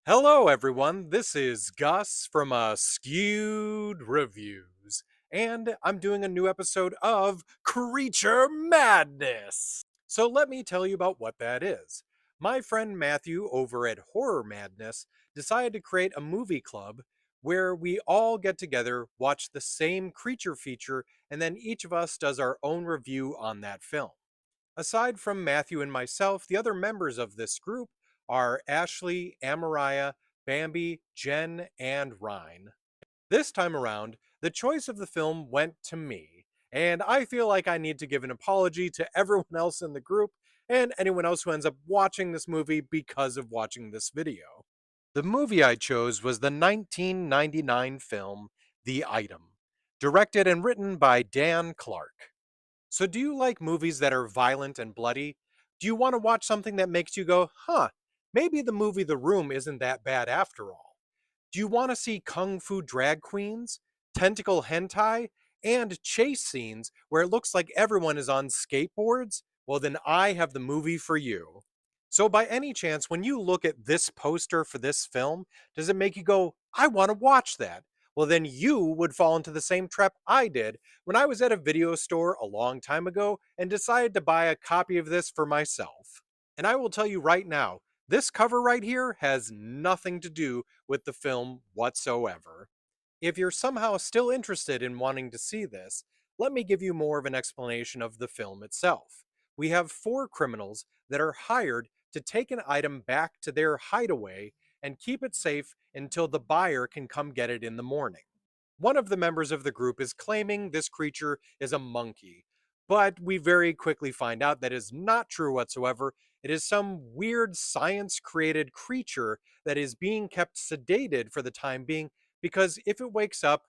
Hello, everyone. This is Gus from Askewed Reviews, and I'm doing a new episode of Creature Madness. So, let me tell you about what that is. My friend Matthew over at Horror Madness decided to create a movie club where we all get together, watch the same creature feature, and then each of us does our own review on that film. Aside from Matthew and myself, the other members of this group are Ashley, Amariah, Bambi, Jen, and Ryan. This time around, the choice of the film went to me, and I feel like I need to give an apology to everyone else in the group and anyone else who ends up watching this movie because of watching this video. The movie I chose was the 1999 film The Item, directed and written by Dan Clark. So, do you like movies that are violent and bloody? Do you want to watch something that makes you go, huh, maybe the movie The Room isn't that bad after all? Do you want to see kung fu drag queens, tentacle hentai, and chase scenes where it looks like everyone is on skateboards? Well, then I have the movie for you. So, by any chance, when you look at this poster for this film, does it make you go, I want to watch that? Well, then you would fall into the same trap I did when I was at a video store a long time ago and decided to buy a copy of this for myself. And I will tell you right now, this cover right here has nothing to do with the film whatsoever. If you're somehow still interested in wanting to see this, let me give you more of an explanation of the film itself. We have four criminals that are hired to take an item back to their hideaway and keep it safe until the buyer can come get it in the morning. One of the members of the group is claiming this creature is a monkey, but we very quickly find out that is not true whatsoever. It is some weird science created creature that is being kept sedated for the time being because if it wakes up,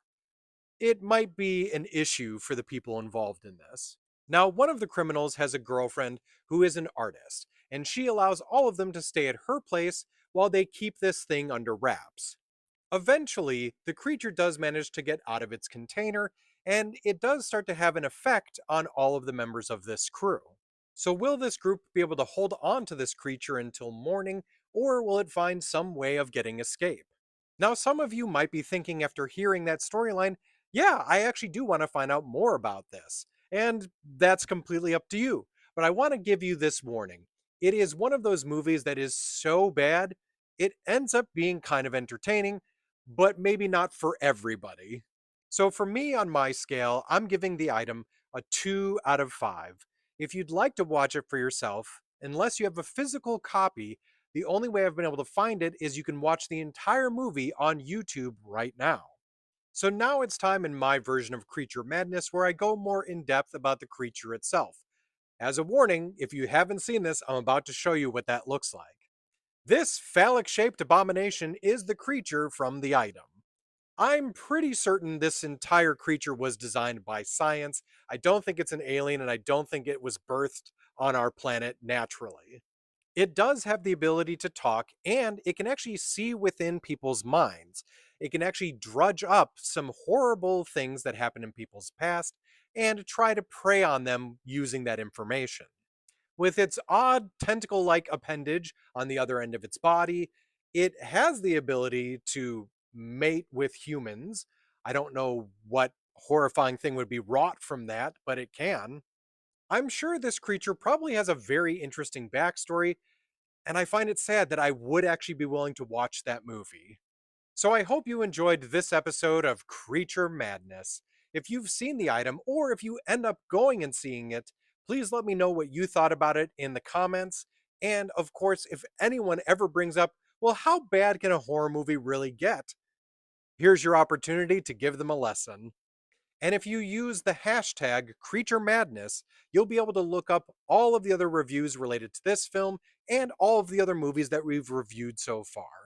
it might be an issue for the people involved in this. Now, one of the criminals has a girlfriend who is an artist, and she allows all of them to stay at her place while they keep this thing under wraps. Eventually, the creature does manage to get out of its container, and it does start to have an effect on all of the members of this crew. So, will this group be able to hold on to this creature until morning, or will it find some way of getting escape? Now, some of you might be thinking after hearing that storyline, yeah, I actually do want to find out more about this. And that's completely up to you. But I want to give you this warning. It is one of those movies that is so bad, it ends up being kind of entertaining, but maybe not for everybody. So for me on my scale, I'm giving the item a 2 out of 5. If you'd like to watch it for yourself, unless you have a physical copy, the only way I've been able to find it is you can watch the entire movie on YouTube right now. So now it's time in my version of Creature Madness where I go more in depth about the creature itself. As a warning, if you haven't seen this, I'm about to show you what that looks like. This phallic shaped abomination is the creature from the item. I'm pretty certain this entire creature was designed by science. I don't think it's an alien, and I don't think it was birthed on our planet naturally. It does have the ability to talk, and it can actually see within people's minds. It can actually drudge up some horrible things that happen in people's past and try to prey on them using that information. With its odd tentacle like appendage on the other end of its body, it has the ability to mate with humans. I don't know what horrifying thing would be wrought from that, but it can. I'm sure this creature probably has a very interesting backstory, and I find it sad that I would actually be willing to watch that movie. So I hope you enjoyed this episode of Creature Madness. If you've seen the item, or if you end up going and seeing it, please let me know what you thought about it in the comments. And of course, if anyone ever brings up, well, how bad can a horror movie really get? Here's your opportunity to give them a lesson. And if you use the hashtag Creature Madness, you'll be able to look up all of the other reviews related to this film and all of the other movies that we've reviewed so far.